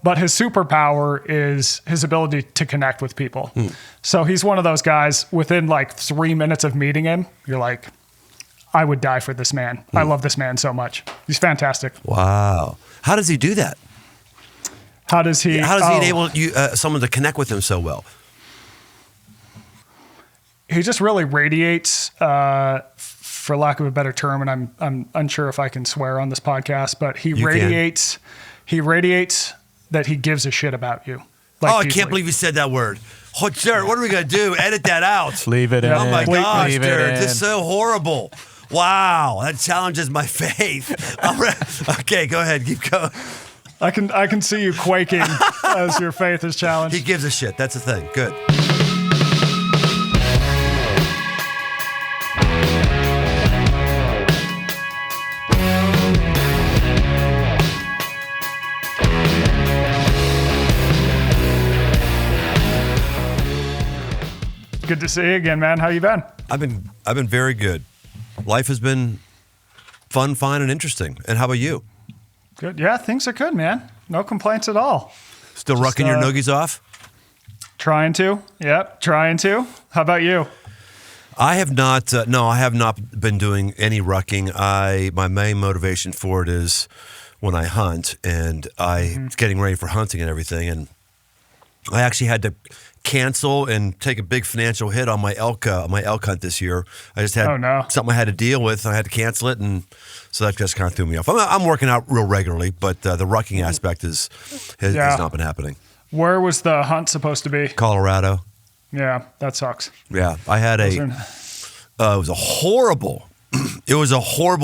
but his superpower is his ability to connect with people. So he's one of those guys, within like 3 minutes of meeting him, you're like, I would die for this man. I love this man so much. He's fantastic. Wow. How does he do that? How does he enable someone to connect with him so well? He just really radiates, for lack of a better term, and I'm unsure if I can swear on this podcast, but he radiates that he gives a shit about you. Like, I can't believe you said that word. Oh, Jared, what are we going to do? Edit that out. Leave it in. Oh my gosh, Leave Jared, this is so horrible. Wow, that challenges my faith. Okay, go ahead, keep going. I can see you quaking as your faith is challenged. He gives a shit. That's the thing. Good. Good to see you again, man. How you been? I've been very good. Life has been fun, fine, and interesting. And how about you? Good. Yeah, things are good, man. No complaints at all. Still rucking your noogies off? Trying to. Yep, trying to. How about you? I have not. No, I have not been doing any rucking. My main motivation for it is when I hunt, and I'm getting ready for hunting and everything. And I actually had to cancel and take a big financial hit on my elk hunt this year. I just had something I had to deal with. I had to cancel it, and so that just kind of threw me off. I'm working out real regularly, but the rucking aspect has not been happening. Where was the hunt supposed to be? Colorado. Yeah, that sucks. Yeah, I had it was a horrible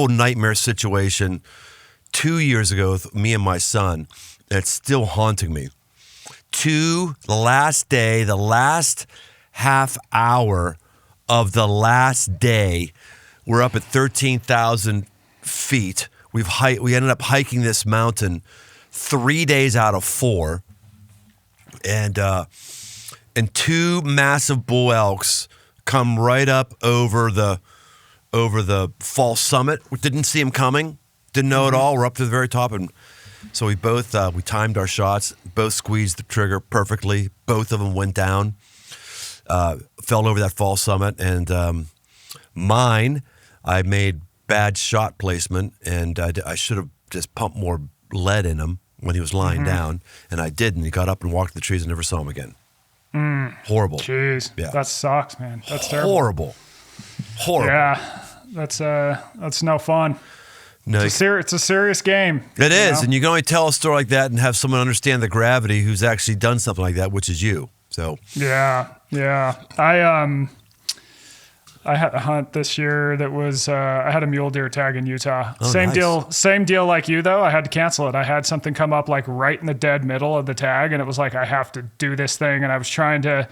nightmare situation 2 years ago with me and my son. It's still haunting me. To the last day, the last half hour of the last day, we're up at 13,000 feet. We ended up hiking this mountain 3 days out of 4, and two massive bull elks come right up over the false summit. We didn't see them coming, didn't know at all. We're up to the very top, and so we both we timed our shots, both squeezed the trigger perfectly. Both of them went down, fell over that false summit, and mine, I made bad shot placement, and I should have just pumped more lead in him when he was lying down, and I didn't. He got up and walked to the trees and never saw him again. Horrible. Jeez, yeah. That sucks, man. That's terrible. Horrible. Yeah, that's no fun. No, it's a serious game. It is, and you can only tell a story like that and have someone understand the gravity who's actually done something like that, which is you. So yeah. I had a hunt this year that was I had a mule deer tag in Utah. Oh, Same deal like you though. I had to cancel it. I had something come up like right in the dead middle of the tag, and it was like I have to do this thing, and I was trying to,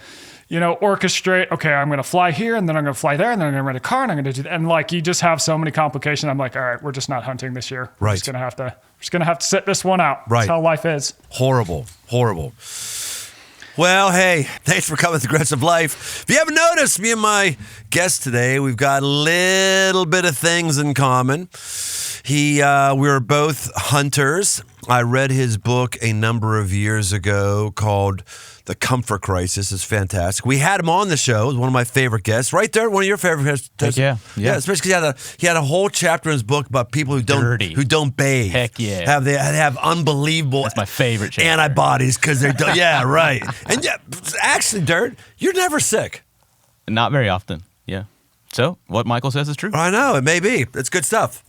orchestrate. Okay, I'm going to fly here, and then I'm going to fly there, and then I'm going to rent a car, and I'm going to do that. And like you just have so many complications. I'm like, all right, we're just not hunting this year. Right. We're just going to have to sit this one out. Right. That's how life is. Horrible. Well, hey, thanks for coming to Aggressive Life. If you haven't noticed, me and my guest today, we've got a little bit of things in common. We were both hunters. I read his book a number of years ago called The Comfort Crisis. It's fantastic. We had him on the show. He was one of my favorite guests. Right there, one of your favorite guests. Yeah. Especially because he had a whole chapter in his book about people who don't bathe. Heck yeah. They have unbelievable. That's my favorite chapter. Antibodies because they're yeah, right. And yeah, actually, Dirt, you're never sick. Not very often. Yeah. So what Michael says is true. I know, it may be. It's good stuff.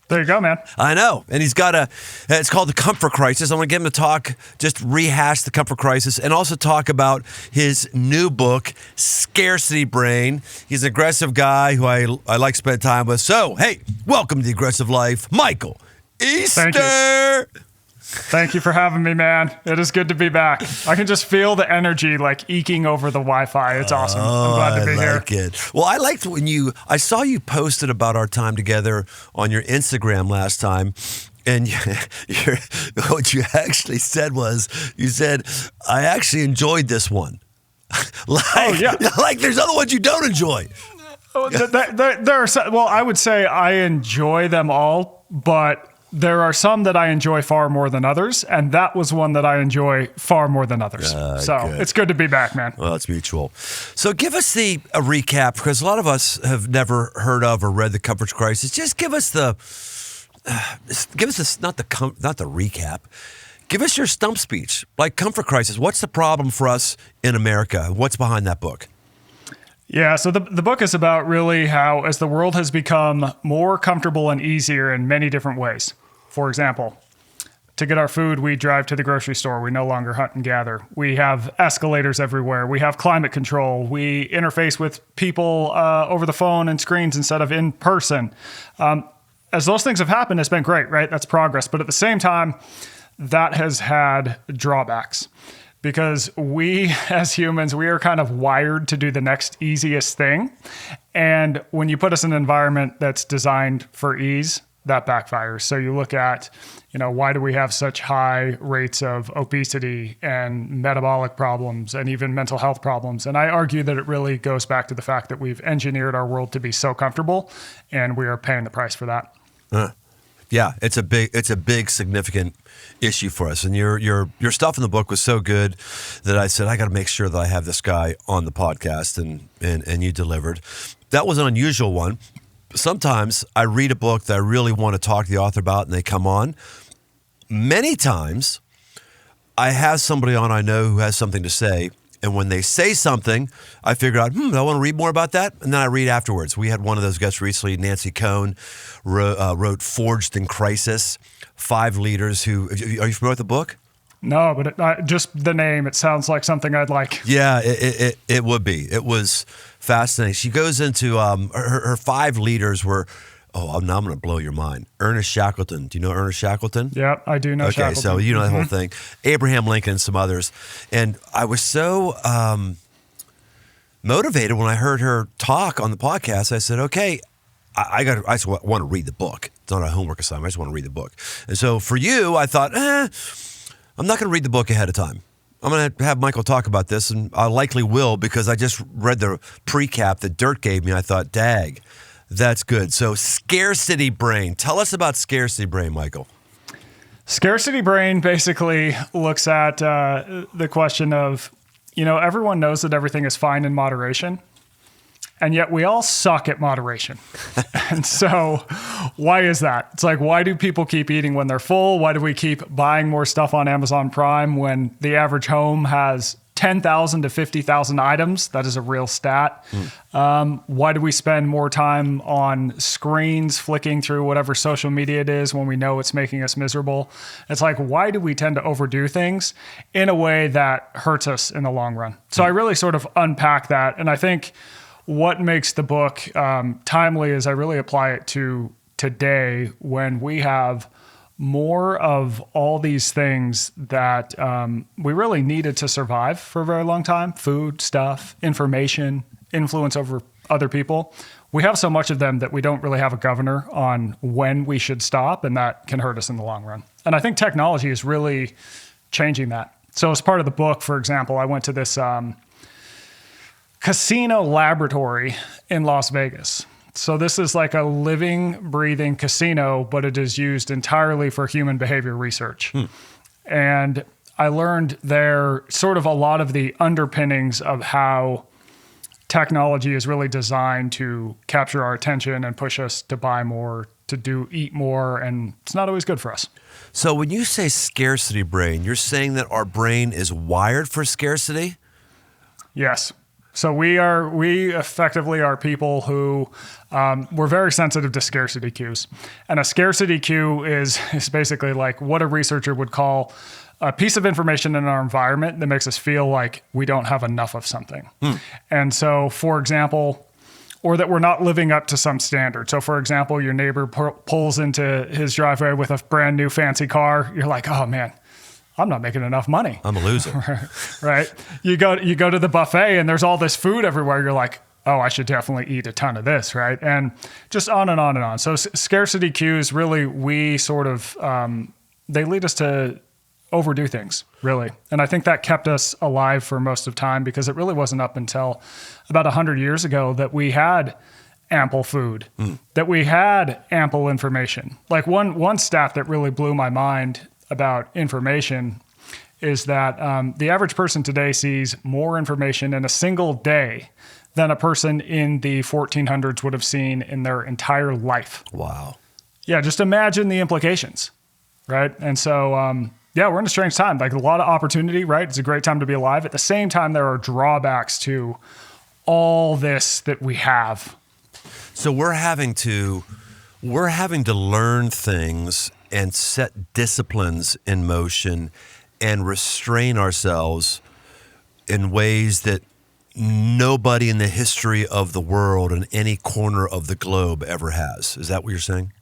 There you go, man. I know. And he's got it's called The Comfort Crisis. I want to get him to talk, just rehash The Comfort Crisis, and also talk about his new book, Scarcity Brain. He's an aggressive guy who I like to spend time with. So, hey, welcome to The Aggressive Life, Michael Easter. Thank you for having me, man. It is good to be back. I can just feel the energy like eking over the Wi-Fi. It's awesome. I'm glad to be here. I like it. Well, I liked when I saw you posted about our time together on your Instagram last time. And what you actually said was, you said, I actually enjoyed this one. Like there's other ones you don't enjoy. There are, well, I would say I enjoy them all, but there are some that I enjoy far more than others, and that was one that I enjoy far more than others. Good. It's good to be back, man. Well, it's mutual. So give us a recap, because a lot of us have never heard of or read The Comfort Crisis. Just give us not the recap. Give us your stump speech, like Comfort Crisis. What's the problem for us in America? What's behind that book? Yeah, so the book is about really how, as the world has become more comfortable and easier in many different ways. For example, to get our food, we drive to the grocery store. We no longer hunt and gather. We have escalators everywhere. We have climate control. We interface with people over the phone and screens instead of in person. As those things have happened, it's been great, right? That's progress. But at the same time, that has had drawbacks. Because we, as humans, we are kind of wired to do the next easiest thing. And when you put us in an environment that's designed for ease, that backfires. So you look at, why do we have such high rates of obesity and metabolic problems and even mental health problems? And I argue that it really goes back to the fact that we've engineered our world to be so comfortable, and we are paying the price for that. Yeah, it's a big significant issue for us. And your stuff in the book was so good that I said, I got to make sure that I have this guy on the podcast, and you delivered. That was an unusual one. Sometimes I read a book that I really want to talk to the author about, and they come on. Many times I have somebody on I know who has something to say, and when they say something, I figure out, I want to read more about that, and then I read afterwards. We had one of those guests recently, Nancy Cohn, wrote Forged in Crisis, 5 leaders who, are you familiar with the book? No, but just the name, it sounds like something I'd like. Yeah, it would be. It was fascinating. She goes into, her 5 leaders were, now I'm going to blow your mind. Ernest Shackleton. Do you know Ernest Shackleton? Yeah, I do know Shackleton. Okay, so you know that whole thing. Abraham Lincoln and some others. And I was so motivated when I heard her talk on the podcast. I said, okay, I just want to read the book. It's not a homework assignment. I just want to read the book. And so for you, I thought, I'm not going to read the book ahead of time. I'm going to have Michael talk about this, and I likely will, because I just read the pre-cap that Dirt gave me. I thought, dag, that's good. So Scarcity Brain. Tell us about Scarcity Brain, Michael. Scarcity Brain basically looks at the question of, everyone knows that everything is fine in moderation, and yet we all suck at moderation. And so why is that? It's like, why do people keep eating when they're full? Why do we keep buying more stuff on Amazon Prime when the average home has 10,000 to 50,000 items? That is a real stat. Why do we spend more time on screens flicking through whatever social media it is when we know it's making us miserable? It's like, why do we tend to overdo things in a way that hurts us in the long run? So I really sort of unpack that. And I think what makes the book timely is I really apply it to today, when we have more of all these things that we really needed to survive for a very long time: food, stuff, information, influence over other people. We have so much of them that we don't really have a governor on when we should stop, and that can hurt us in the long run. And I think technology is really changing that. So as part of the book, for example, I went to this casino laboratory in Las Vegas. So this is like a living, breathing casino, but it is used entirely for human behavior research. And I learned there sort of a lot of the underpinnings of how technology is really designed to capture our attention and push us to buy more, to eat more, and it's not always good for us. So when you say scarcity brain, you're saying that our brain is wired for scarcity? Yes. So we effectively are people who we're very sensitive to scarcity cues. And a scarcity cue is basically like what a researcher would call a piece of information in our environment that makes us feel like we don't have enough of something. And so, for example, or that we're not living up to some standard. So for example, your neighbor pulls into his driveway with a brand new fancy car. You're like, oh man, I'm not making enough money. I'm a loser. Right? You go to the buffet and there's all this food everywhere. You're like, oh, I should definitely eat a ton of this, right? And just on and on and on. So scarcity cues really, we sort of, they lead us to overdo things, really. And I think that kept us alive for most of time, because it really wasn't up until about 100 years ago that we had ample food, that we had ample information. Like one stat that really blew my mind about information is that the average person today sees more information in a single day than a person in the 1400s would have seen in their entire life. Wow. Yeah, just imagine the implications, right? And so, we're in a strange time. Like a lot of opportunity, right? It's a great time to be alive. At the same time, there are drawbacks to all this that we have. So we're having to learn things and set disciplines in motion and restrain ourselves in ways that nobody in the history of the world in any corner of the globe ever has. Is that what you're saying?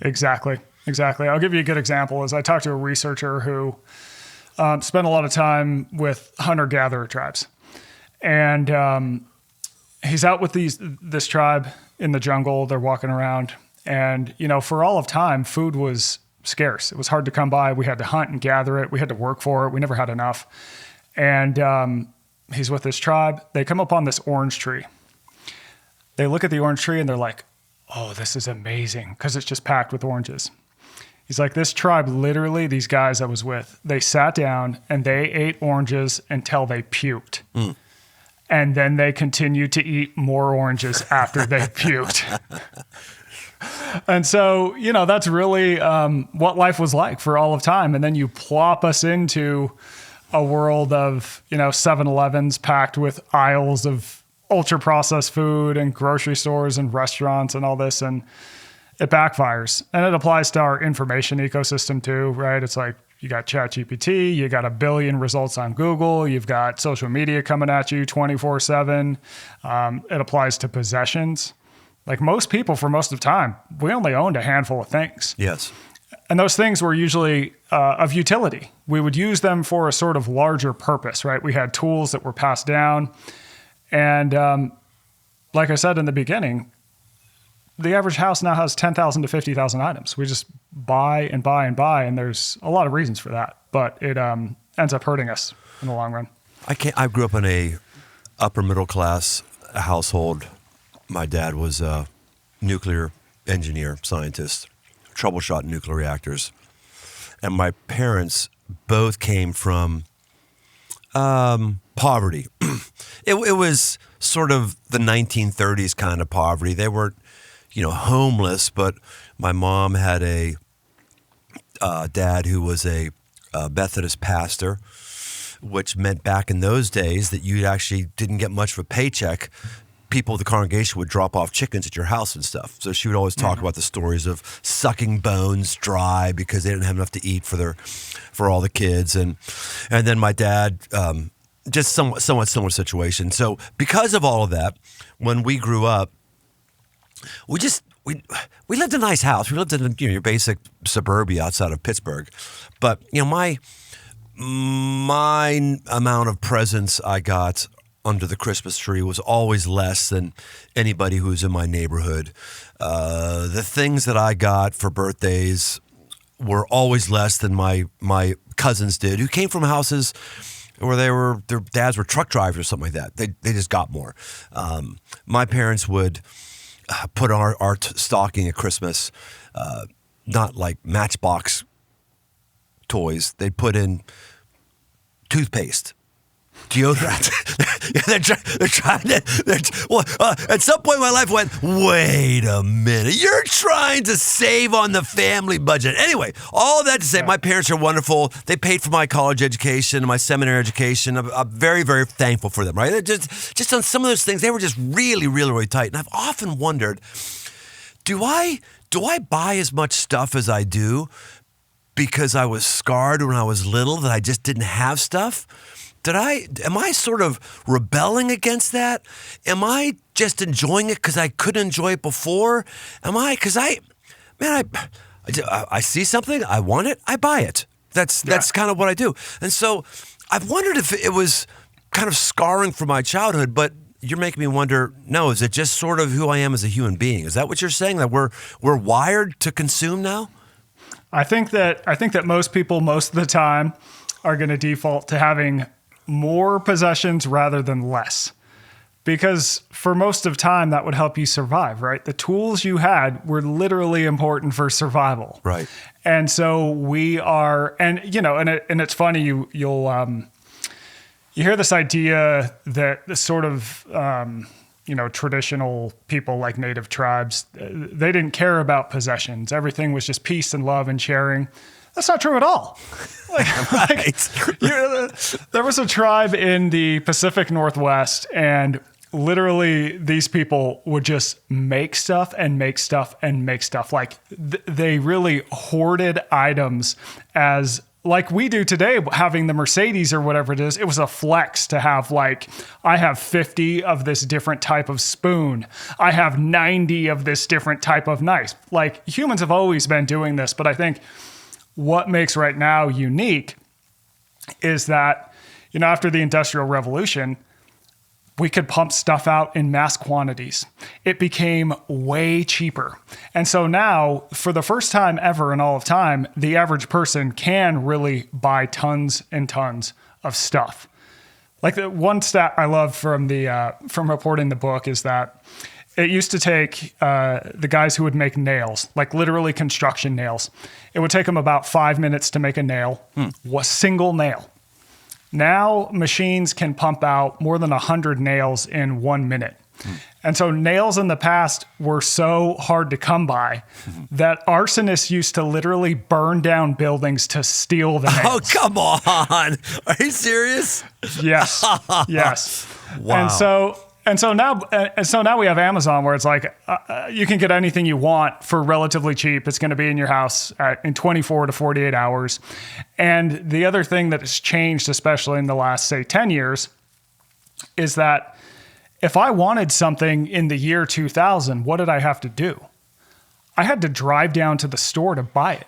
Exactly. I'll give you a good example. Is I talked to a researcher who spent a lot of time with hunter-gatherer tribes. And he's out with this tribe in the jungle. They're walking around. And, for all of time, food was scarce. It was hard to come by. We had to hunt and gather it. We had to work for it. We never had enough. And he's with this tribe. They come upon this orange tree. They look at the orange tree and they're like, oh, this is amazing, because it's just packed with oranges. He's like, this tribe, literally, these guys I was with, they sat down and they ate oranges until they puked. And then they continued to eat more oranges after they puked. And so, that's really what life was like for all of time. And then you plop us into a world of, 7-Elevens packed with aisles of ultra processed food and grocery stores and restaurants and all this. And it backfires. And it applies to our information ecosystem too, right? It's like you got ChatGPT, you got 1 billion results on Google, you've got social media coming at you 24/7. It applies to possessions. Like most people, for most of the time, we only owned a handful of things. Yes. And those things were usually of utility. We would use them for a sort of larger purpose, right? We had tools that were passed down. And like I said in the beginning, the average house now has 10,000 to 50,000 items. We just buy and buy and buy, and there's a lot of reasons for that. But it ends up hurting us in the long run. I grew up in a upper middle class household. My dad was a nuclear engineer, scientist, troubleshot nuclear reactors. And my parents both came from poverty. It was sort of the 1930s kind of poverty. They weren't, homeless, but my mom had a dad who was a Methodist pastor, which meant back in those days that you actually didn't get much of a paycheck. People of the congregation would drop off chickens at your house and stuff. So she would always talk about the stories of sucking bones dry because they didn't have enough to eat for all the kids. And then my dad, just somewhat similar situation. So because of all of that, when we grew up, we lived in a nice house. We lived in your basic suburbia outside of Pittsburgh. But my amount of presents I got under the Christmas tree was always less than anybody who was in my neighborhood. The things that I got for birthdays were always less than my cousins did, who came from houses where their dads were truck drivers or something like that. They just got more. My parents would put on our stocking at Christmas, not like Matchbox toys. They'd put in toothpaste, deodorant. they're trying to. At some point in my life, I went, wait a minute, you're trying to save on the family budget. Anyway, all that to say, my parents are wonderful. They paid for my college education and my seminary education. I'm very, very thankful for them. Right? They're just on some of those things, they were just really, really, really tight. And I've often wondered, do I buy as much stuff as I do because I was scarred when I was little that I just didn't have stuff? Am I sort of rebelling against that? Am I just enjoying it because I couldn't enjoy it before? Because I see something, I want it, I buy it. That's kind of what I do. And so I've wondered if it was kind of scarring from my childhood, but you're making me wonder, no, is it just sort of who I am as a human being? Is that what you're saying, that we're wired to consume now? I think that most people, most of the time, are going to default to having more possessions rather than less, because for most of time that would help you survive, right? The tools you had were literally important for survival. Right. And so we are, and it's funny, you'll you hear this idea that the sort of traditional people like native tribes, they didn't care about possessions. Everything was just peace and love and sharing. That's not true at all. There was a tribe in the Pacific Northwest, and literally these people would just make stuff and make stuff and make stuff. Like they really hoarded items as like we do today, having the Mercedes or whatever it is. It was a flex to have like, I have 50 of this different type of spoon. I have 90 of this different type of knife. Like humans have always been doing this, but I think what makes right now unique is that, after the Industrial Revolution, we could pump stuff out in mass quantities. It became way cheaper. And so now, for the first time ever in all of time, the average person can really buy tons and tons of stuff. Like the one stat I love from reporting the book is that it used to take the guys who would make nails, like literally construction nails. It would take them about 5 minutes to make a nail, a single nail. Now machines can pump out more than 100 nails in 1 minute. And so nails in the past were so hard to come by that arsonists used to literally burn down buildings to steal the nails. Oh, come on. Are you serious? Yes. Yes. Wow. And so now we have Amazon, where it's like you can get anything you want for relatively cheap. It's going to be in your house in 24 to 48 hours. And the other thing that has changed, especially in the last, say, 10 years, is that if I wanted something in the year 2000, what did I have to do? I had to drive down to the store to buy it.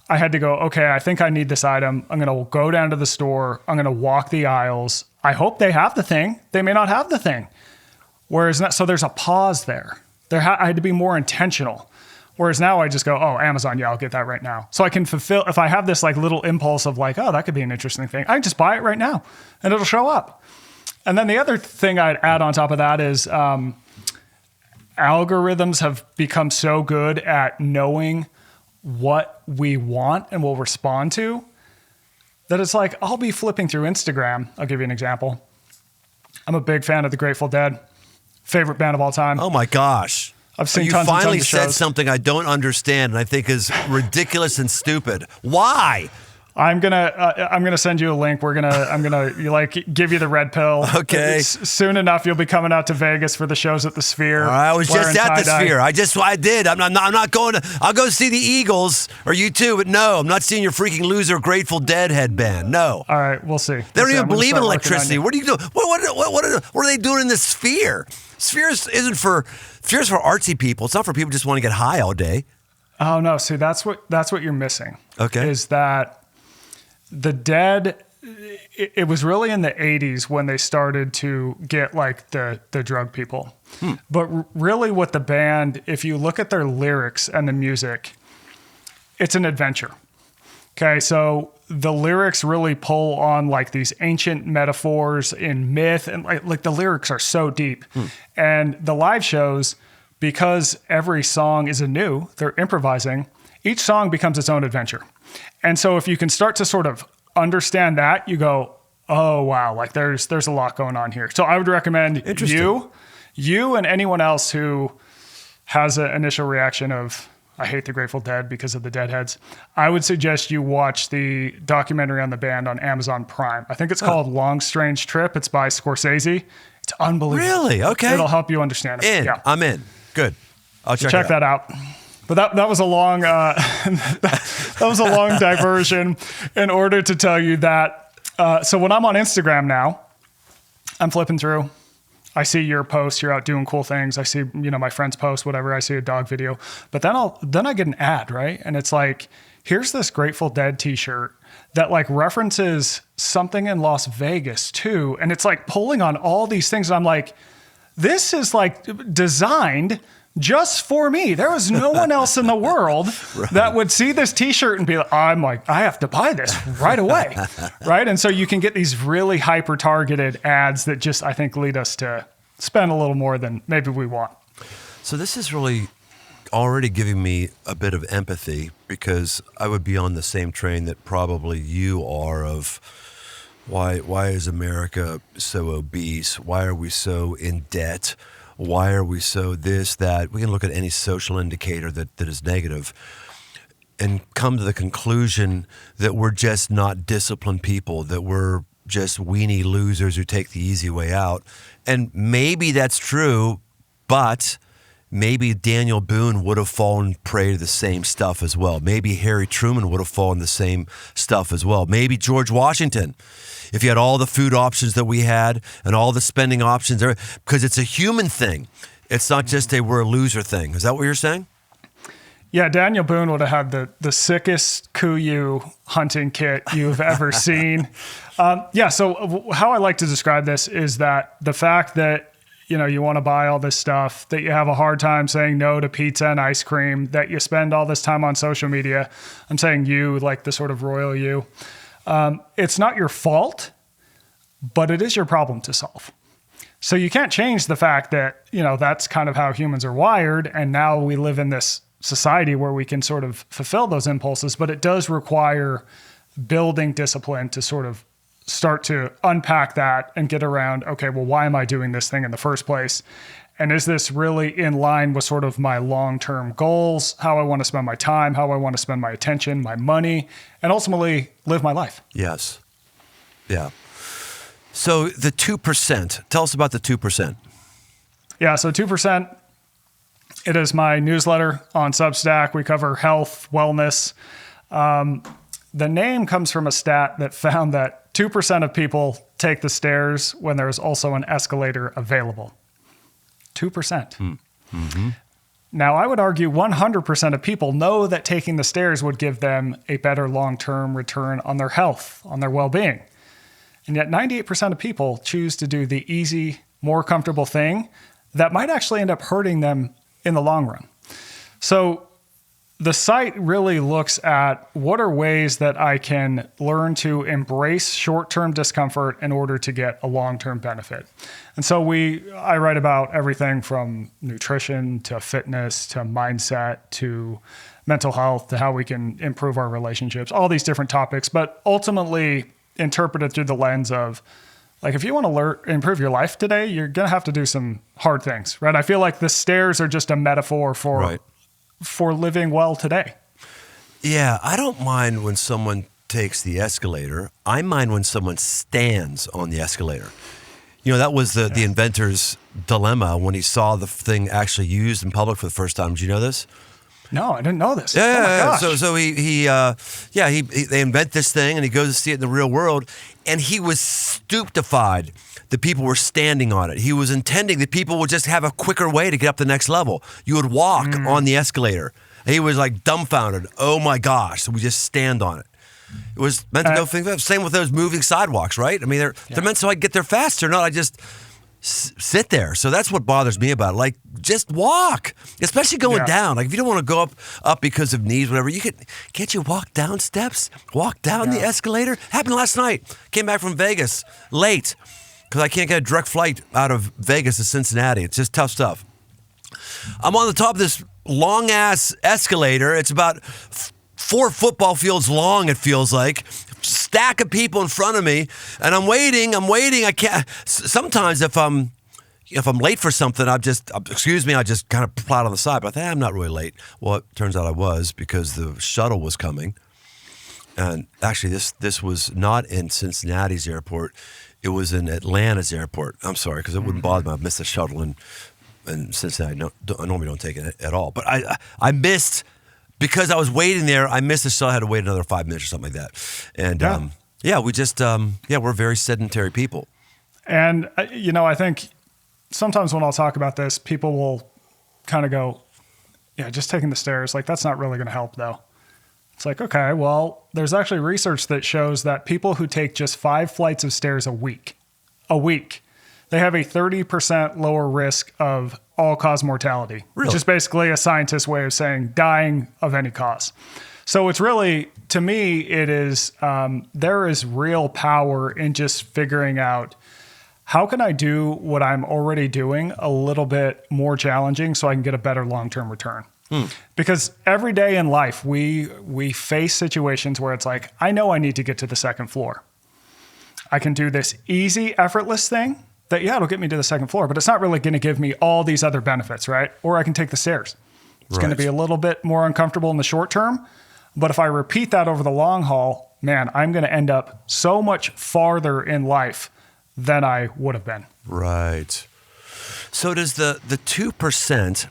I had to go, okay, I think I need this item. I'm going to go down to the store. I'm going to walk the aisles. I hope they have the thing. They may not have the thing. So there's a pause there. I had to be more intentional. Whereas now I just go, oh, Amazon, yeah, I'll get that right now. So I can fulfill, if I have this like little impulse of like, oh, that could be an interesting thing, I can just buy it right now and it'll show up. And then the other thing I'd add on top of that is algorithms have become so good at knowing what we want and will respond to, that it's like, I'll be flipping through Instagram. I'll give you an example. I'm a big fan of the Grateful Dead, favorite band of all time. Oh my gosh. I've seen you tons and finally tons of said shows. something I don't understand and I think is ridiculous and stupid. Why? I'm gonna send you a link. I'm gonna give you the red pill. Okay. Soon enough, you'll be coming out to Vegas for the shows at the Sphere. I was just at the tie-dye. Sphere. I did. I'm not going to. I'll go see the Eagles or you too, but no, I'm not seeing your freaking loser Grateful Dead headband. No. All right, we'll see. They don't even believe in electricity. What are you doing? What are they doing in the Sphere? Sphere's for artsy people. It's not for people who just want to get high all day. Oh no, see that's what you're missing. Okay. Is that the Dead, it was really in the 80s when they started to get like the drug people. But really with the band, if you look at their lyrics and the music, it's an adventure. Okay, so the lyrics really pull on like these ancient metaphors in myth, and like the lyrics are so deep. And the live shows, because every song is anew, they're improvising, each song becomes its own adventure. And so if you can start to sort of understand that, you go, oh, wow, like there's a lot going on here. So I would recommend you and anyone else who has an initial reaction of, I hate the Grateful Dead because of the Deadheads, I would suggest you watch the documentary on the band on Amazon Prime. I think it's called Long Strange Trip. It's by Scorsese. It's unbelievable. Really? Okay. It'll help you understand it. Yeah. I'm in. Good. I'll check that out. But that was a long that was a long diversion in order to tell you that. So when I'm on Instagram now, I'm flipping through. I see your post. You're out doing cool things. I see my friends post whatever. I see a dog video. But then I get an ad, right? And it's like, here's this Grateful Dead T-shirt that like references something in Las Vegas too, and it's like pulling on all these things. And I'm like, this is like designed just for me. There was no one else in the world that would see this T-shirt and be like, I have to buy this right away. Right. And so you can get these really hyper targeted ads that just, I think, lead us to spend a little more than maybe we want. So this is really already giving me a bit of empathy, because I would be on the same train that probably you are of why is America so obese? Why are we so in debt? Why are we so this, that? We can look at any social indicator that is negative and come to the conclusion that we're just not disciplined people, that we're just weenie losers who take the easy way out. And maybe that's true, but maybe Daniel Boone would have fallen prey to the same stuff as well. Maybe Harry Truman would have fallen the same stuff as well. Maybe George Washington, if he had all the food options that we had and all the spending options, because it's a human thing. It's not just we're a loser thing. Is that what you're saying? Yeah, Daniel Boone would have had the sickest Kuyu hunting kit you've ever seen. So how I like to describe this is that the fact that, you want to buy all this stuff, that you have a hard time saying no to pizza and ice cream, that you spend all this time on social media. I'm saying you, like the sort of royal you. It's not your fault, but it is your problem to solve. So you can't change the fact that, that's kind of how humans are wired. And now we live in this society where we can sort of fulfill those impulses, but it does require building discipline to sort of start to unpack that and get around, okay, well, why am I doing this thing in the first place? And is this really in line with sort of my long-term goals, how I want to spend my time, how I want to spend my attention, my money, and ultimately live my life? Yes. Yeah. So the 2%, tell us about the 2%. Yeah, so 2%, it is my newsletter on Substack. We cover health, wellness. The name comes from a stat that found that 2% of people take the stairs when there's also an escalator available. 2%. Mm-hmm. Now, I would argue 100% of people know that taking the stairs would give them a better long-term return on their health, on their well-being. And yet 98% of people choose to do the easy, more comfortable thing that might actually end up hurting them in the long run. So the site really looks at what are ways that I can learn to embrace short-term discomfort in order to get a long-term benefit. And so I write about everything from nutrition to fitness to mindset to mental health to how we can improve our relationships, all these different topics, but ultimately interpreted through the lens of, like, if you want to improve your life today, you're going to have to do some hard things, right? I feel like the stairs are just a metaphor for living well today. Yeah, I don't mind when someone takes the escalator. I mind when someone stands on the escalator. That was the inventor's dilemma when he saw the thing actually used in public for the first time. Did you know this? No, I didn't know this. Yeah, oh my gosh. So they invent this thing and he goes to see it in the real world, and he was stupefied that people were standing on it. He was intending that people would just have a quicker way to get up the next level. You would walk on the escalator. And he was like dumbfounded. Oh my gosh! So we just stand on it. It was meant to go. Same with those moving sidewalks, right? I mean, they're meant so I get there faster, not I just sit there. So that's what bothers me about it. Like, just walk, especially going down. Like, if you don't want to go up because of needs, whatever, can't you walk down steps? Walk down the escalator? Happened last night. Came back from Vegas late because I can't get a direct flight out of Vegas to Cincinnati. It's just tough stuff. I'm on the top of this long ass escalator. It's about 4 football fields long, it feels like. Stack of people in front of me, and I'm waiting. I can't. Sometimes if I'm late for something, I just kind of plot on the side. But I think I'm not really late. Well, it turns out I was, because the shuttle was coming. And actually, this was not in Cincinnati's airport. It was in Atlanta's airport. I'm sorry, because it wouldn't bother me. I missed the shuttle in Cincinnati. I normally don't take it at all. But I missed. Because I was waiting there, I missed the shuttle. I had to wait another 5 minutes or something like that. And we just, we're very sedentary people. And, I think sometimes when I'll talk about this, people will kind of go, yeah, just taking the stairs, like, that's not really going to help though. It's like, okay, well, there's actually research that shows that people who take just 5 flights of stairs a week, they have a 30% lower risk of all-cause mortality, really? Which is basically a scientist's way of saying dying of any cause. So it's really, to me, it is, there is real power in just figuring out how can I do what I'm already doing a little bit more challenging so I can get a better long-term return? Because every day in life, we face situations where it's like, I know I need to get to the second floor. I can do this easy, effortless thing that, it'll get me to the second floor, but it's not really going to give me all these other benefits, right? Or I can take the stairs. It's going to be a little bit more uncomfortable in the short term. But if I repeat that over the long haul, man, I'm going to end up so much farther in life than I would have been. Right. So does the 2%,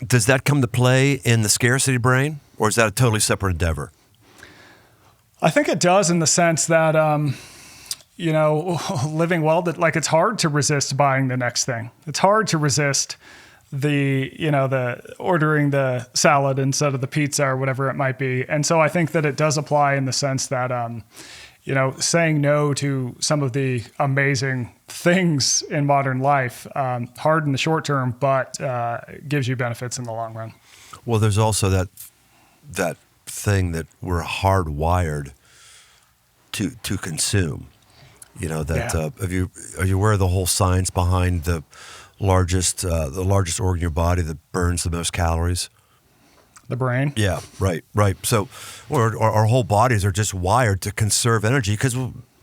does that come to play in the scarcity brain, or is that a totally separate endeavor? I think it does, in the sense that, living well, that like, it's hard to resist buying the next thing. It's hard to resist the ordering the salad instead of the pizza or whatever it might be. And so I think that it does apply in the sense that, saying no to some of the amazing things in modern life, hard in the short term, but gives you benefits in the long run. Well, there's also that thing that we're hardwired to consume. Are you aware of the whole science behind the largest organ in your body that burns the most calories? The brain? Yeah, right. So our whole bodies are just wired to conserve energy, because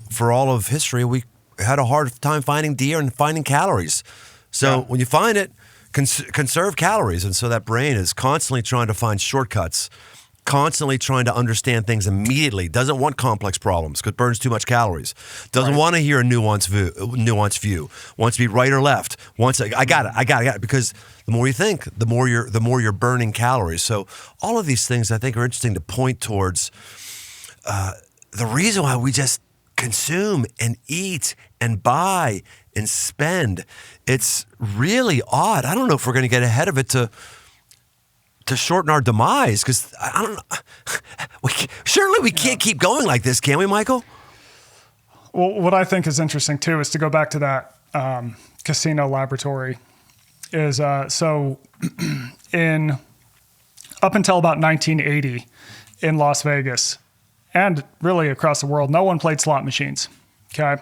for all of history, we had a hard time finding deer and finding calories. So when you find it, conserve calories. And so that brain is constantly trying to find shortcuts, constantly trying to understand things immediately, doesn't want complex problems because it burns too much calories, doesn't want to hear a nuanced view, wants to be right or left, I got it, because the more you think, the more you're burning calories. So all of these things I think are interesting to point towards the reason why we just consume and eat and buy and spend. It's really odd. I don't know if we're going to get ahead of it to shorten our demise, because I don't know. Surely we can't keep going like this, can we, Michael? Well, what I think is interesting too is to go back to that casino laboratory. Is so up until about 1980 in Las Vegas, and really across the world, no one played slot machines. Okay,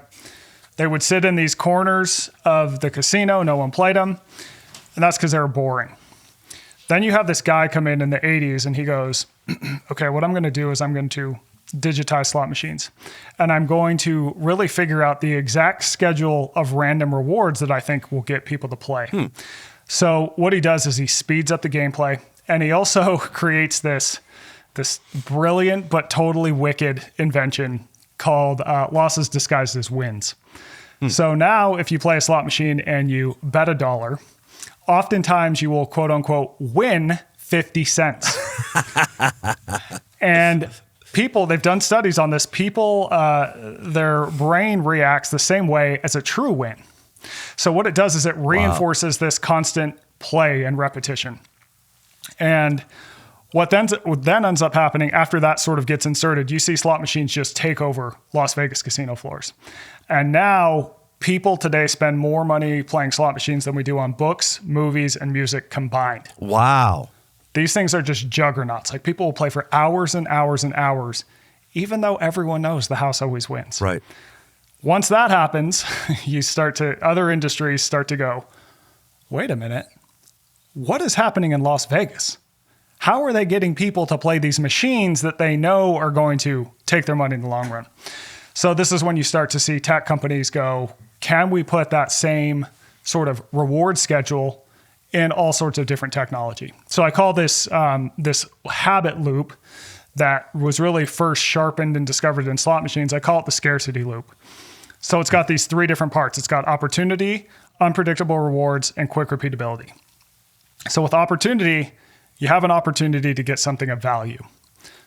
they would sit in these corners of the casino. No one played them, and that's because they were boring. Then you have this guy come in the 80s, and he goes, okay, what I'm going to do is I'm going to digitize slot machines, and I'm going to really figure out the exact schedule of random rewards that I think will get people to play. So what he does is he speeds up the gameplay, and he also creates this brilliant but totally wicked invention called losses disguised as wins. So now if you play a slot machine and you bet $1, oftentimes you will, quote unquote, win 50 cents. And people, they've done studies on this. People, their brain reacts the same way as a true win. So what it does is it reinforces this constant play and repetition. And what then ends up happening after that sort of gets inserted, you see slot machines just take over Las Vegas casino floors. And now people today spend more money playing slot machines than we do on books, movies, and music combined. Wow. These things are just juggernauts. Like, people will play for hours and hours and hours, even though everyone knows the house always wins. Right. Once that happens, other industries start to go, wait a minute, what is happening in Las Vegas? How are they getting people to play these machines that they know are going to take their money in the long run? So this is when you start to see tech companies go, can we put that same sort of reward schedule in all sorts of different technology? So I call this this habit loop that was really first sharpened and discovered in slot machines. I call it the scarcity loop. So it's got these three different parts. It's got opportunity, unpredictable rewards, and quick repeatability. So with opportunity, you have an opportunity to get something of value.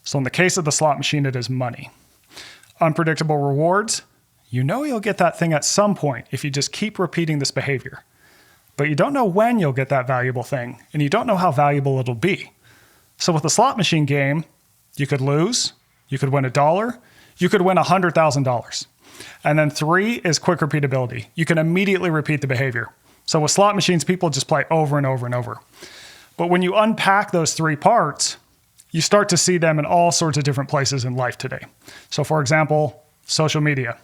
So in the case of the slot machine, it is money. Unpredictable rewards, you know you'll get that thing at some point if you just keep repeating this behavior. But you don't know when you'll get that valuable thing, and you don't know how valuable it'll be. So with a slot machine game, you could lose, you could win $1, you could win $100,000. And then 3 is quick repeatability. You can immediately repeat the behavior. So with slot machines, people just play over and over and over. But when you unpack those 3 parts, you start to see them in all sorts of different places in life today. So for example, social media.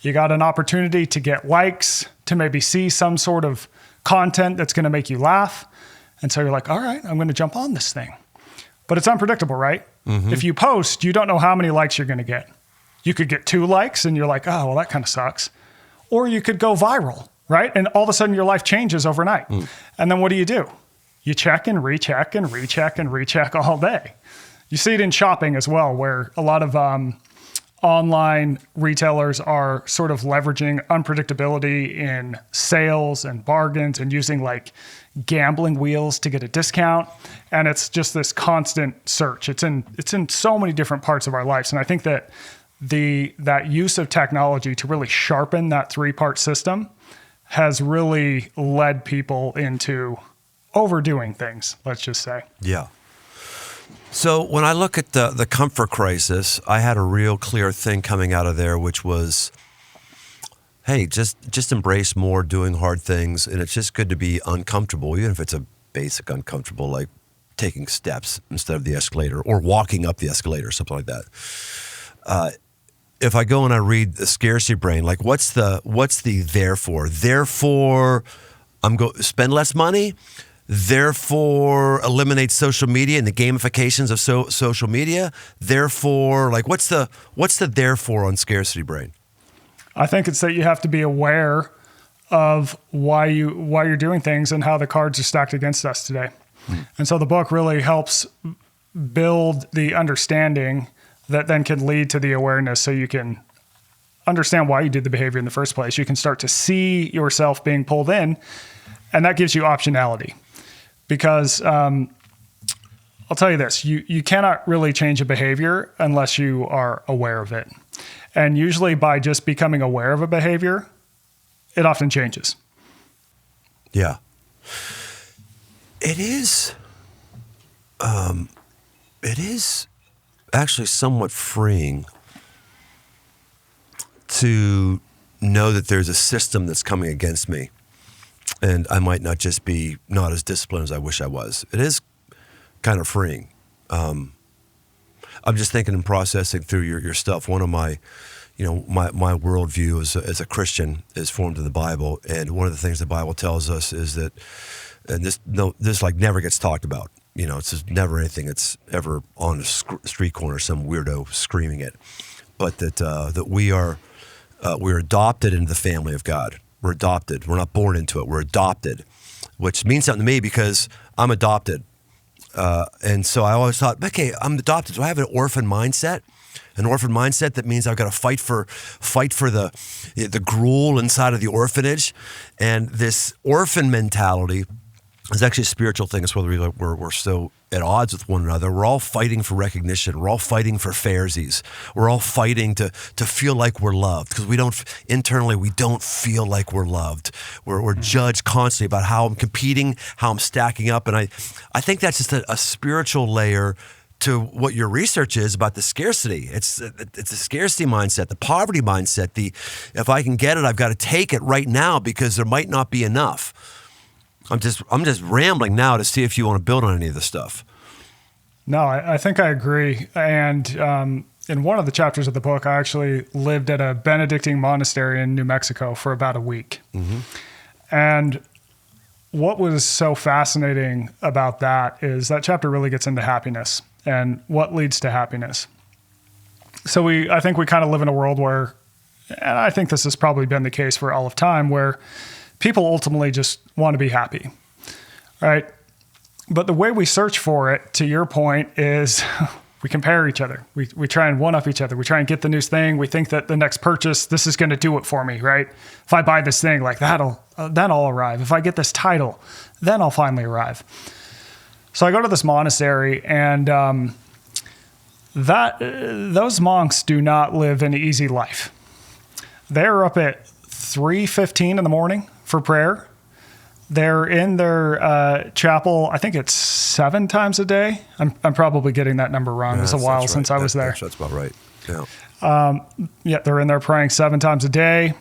You got an opportunity to get likes, to maybe see some sort of content that's going to make you laugh. And so you're like, all right, I'm going to jump on this thing. But it's unpredictable, right? Mm-hmm. If you post, you don't know how many likes you're going to get. You could get 2 likes and you're like, oh, well, that kind of sucks. Or you could go viral, right? And all of a sudden your life changes overnight. And then what do? You check and recheck and recheck and recheck all day. You see it in shopping as well, where a lot of online retailers are sort of leveraging unpredictability in sales and bargains and using like gambling wheels to get a discount. And it's just this constant search. It's in so many different parts of our lives. And I think that that use of technology to really sharpen that 3-part system has really led people into overdoing things, let's just say. Yeah. So when I look at the comfort crisis, I had a real clear thing coming out of there, which was, hey, just embrace more doing hard things. And it's just good to be uncomfortable, even if it's a basic uncomfortable, like taking steps instead of the escalator or walking up the escalator, something like that. If I go and I read the Scarcity Brain, like what's the therefore? Therefore, spend less money. Therefore, eliminate social media and the gamifications of social media. Therefore, like what's the therefore on Scarcity Brain? I think it's that you have to be aware of why you're doing things and how the cards are stacked against us today. And so the book really helps build the understanding that then can lead to the awareness, so you can understand why you did the behavior in the first place. You can start to see yourself being pulled in, and that gives you optionality. Because I'll tell you this, you cannot really change a behavior unless you are aware of it. And usually by just becoming aware of a behavior, it often changes. Yeah. It is actually somewhat freeing to know that there's a system that's coming against me. And I might not just be not as disciplined as I wish I was. It is kind of freeing. I'm just thinking and processing through your stuff. One of my worldview as a Christian is formed in the Bible. And one of the things the Bible tells us is that, and this like never gets talked about. It's just never anything that's ever on a street corner, some weirdo screaming it. But that we're adopted into the family of God. We're adopted. We're not born into it. We're adopted, which means something to me because I'm adopted. And so I always thought, okay, I'm adopted. Do I have an orphan mindset? An orphan mindset that means I've got to fight for the gruel inside of the orphanage. And this orphan mentality is actually a spiritual thing. It's whether we're so at odds with one another. We're all fighting for recognition. We're all fighting for fairsies. We're all fighting to feel like we're loved, because internally we don't feel like we're loved. We're judged constantly about how I'm competing, how I'm stacking up. And I think that's just a spiritual layer to what your research is about the scarcity. It's a scarcity mindset, the poverty mindset, if I can get it, I've got to take it right now because there might not be enough. I'm just rambling now to see if you want to build on any of this stuff. No, I think I agree. And in one of the chapters of the book, I actually lived at a Benedictine monastery in New Mexico for about a week. Mm-hmm. And what was so fascinating about that is that chapter really gets into happiness and what leads to happiness. So I think we kind of live in a world where, and I think this has probably been the case for all of time, where people ultimately just want to be happy, right? But the way we search for it, to your point, is we compare each other. We try and one-up each other. We try and get the new thing. We think that the next purchase, this is going to do it for me, right? If I buy this thing, like then I'll arrive. If I get this title, then I'll finally arrive. So I go to this monastery, and those monks do not live an easy life. They're up at 3:15 in the morning for prayer. They're in their chapel, I think it's 7 times a day. I'm probably getting that number wrong. It was a while since I was there. That's about right. Yeah. They're in there praying 7 times a day.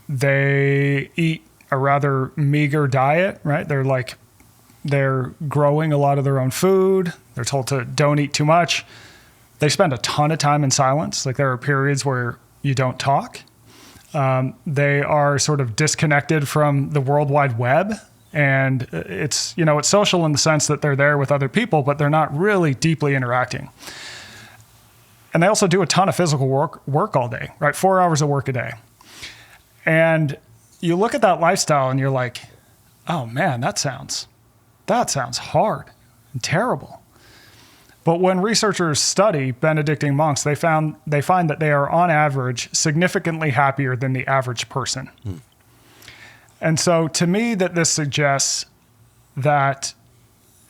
They eat a rather meager diet, right? They're growing a lot of their own food. They're told to don't eat too much. They spend a ton of time in silence. Like there are periods where you don't talk. They are sort of disconnected from the World Wide Web. And it's social in the sense that they're there with other people, but they're not really deeply interacting. And they also do a ton of physical work all day, right? 4 hours of work a day. And you look at that lifestyle and you're like, oh man, that sounds hard and terrible. But when researchers study Benedictine monks, they find that they are on average significantly happier than the average person. And so to me, that this suggests that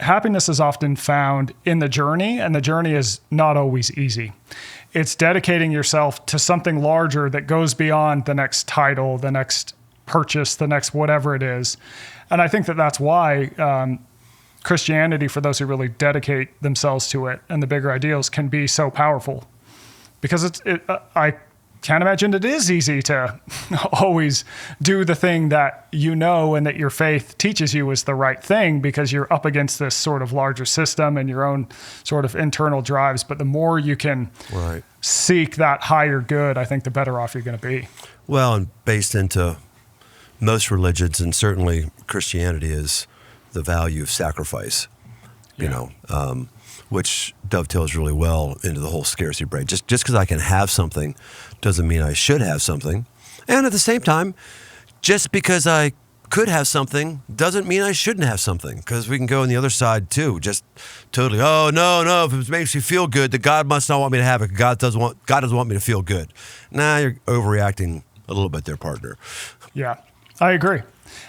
happiness is often found in the journey, and the journey is not always easy. It's dedicating yourself to something larger that goes beyond the next title, the next purchase, the next whatever it is. And I think that that's why Christianity, for those who really dedicate themselves to it and the bigger ideals, can be so powerful. Because I can't imagine it is easy to always do the thing that you know and that your faith teaches you is the right thing, because you're up against this sort of larger system and your own sort of internal drives. But the more you can seek that higher good, I think the better off you're going to be. Well, and based into most religions, and certainly Christianity, is the value of sacrifice, which dovetails really well into the whole scarcity brain. Just because I can have something doesn't mean I should have something. And at the same time, just because I could have something doesn't mean I shouldn't have something, because we can go on the other side too. Just totally, oh, no, if it makes you feel good, then God must not want me to have it. God doesn't want me to feel good. Nah, you're overreacting a little bit there, partner. Yeah, I agree.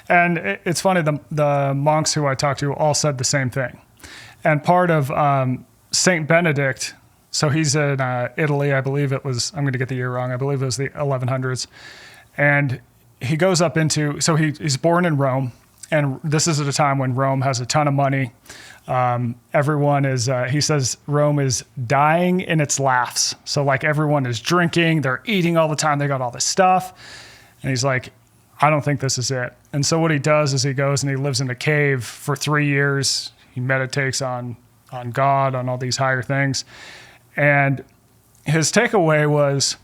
And it's funny, the monks who I talked to all said the same thing. And part of Saint Benedict, so he's in Italy, I believe it was, I'm going to get the year wrong, I believe it was the 1100s. And he goes up into, so he's born in Rome, and this is at a time when Rome has a ton of money. Everyone is, he says, Rome is dying in its laughs. So like everyone is drinking, they're eating all the time, they got all this stuff. And he's like, I don't think this is it. And so what he does is he goes and he lives in a cave for 3 years. He meditates on God, on all these higher things. And his takeaway was,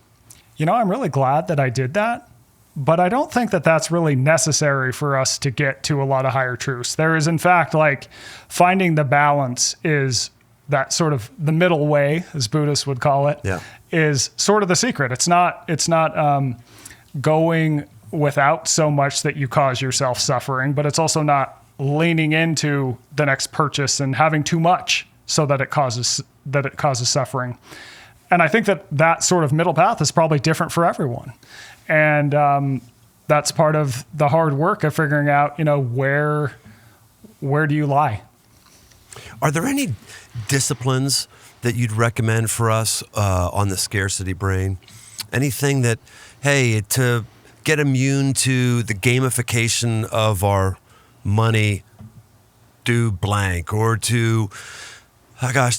I'm really glad that I did that, but I don't think that that's really necessary for us to get to a lot of higher truths. There is, in fact, like finding the balance is that sort of the middle way, as Buddhists would call it, is sort of the secret. It's not going without so much that you cause yourself suffering, but it's also not leaning into the next purchase and having too much so that it causes suffering. And I think that sort of middle path is probably different for everyone. And that's part of the hard work of figuring out, where do you lie? Are there any disciplines that you'd recommend for us on the scarcity brain? Anything that, hey, to get immune to the gamification of our money, do blank, or to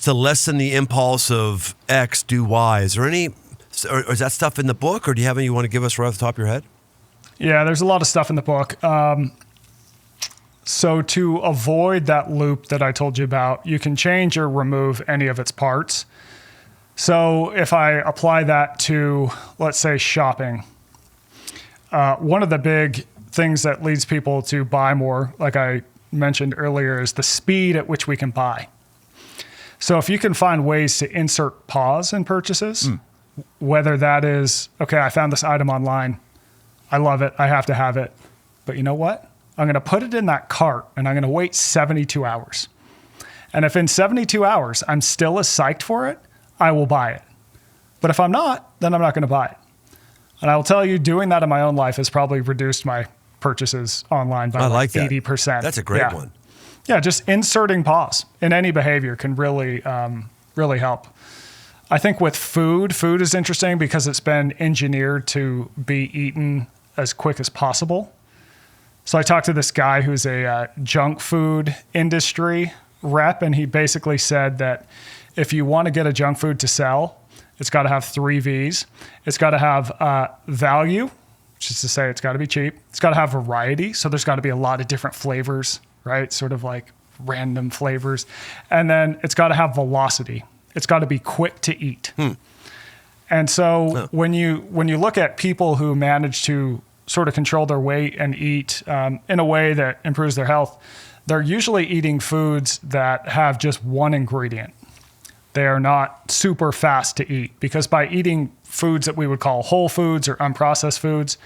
lessen the impulse of X, do Y. Is there any, or is that stuff in the book, or do you have any you want to give us right off the top of your head? Yeah, there's a lot of stuff in the book. So to avoid that loop that I told you about, you can change or remove any of its parts. So if I apply that to, let's say, shopping, one of the big things that leads people to buy more, like I mentioned earlier, is the speed at which we can buy. So if you can find ways to insert pause in purchases, whether that is, okay, I found this item online, I love it, I have to have it, but you know what? I'm going to put it in that cart and I'm going to wait 72 hours. And if in 72 hours I'm still as psyched for it, I will buy it. But if I'm not, then I'm not going to buy it. And I will tell you, doing that in my own life has probably reduced my purchases online by like 80%. That's a great one. Yeah, just inserting pause in any behavior can really, really help. I think with food is interesting because it's been engineered to be eaten as quick as possible. So I talked to this guy who's a junk food industry rep, and he basically said that if you want to get a junk food to sell, it's got to have 3 V's. It's got to have value, which is to say it's got to be cheap. It's got to have variety. So there's got to be a lot of different flavors, right? Sort of like random flavors. And then it's got to have velocity. It's got to be quick to eat. And so when you look at people who manage to sort of control their weight and eat in a way that improves their health, they're usually eating foods that have just one ingredient. They are not super fast to eat, because by eating foods that we would call whole foods or unprocessed foods,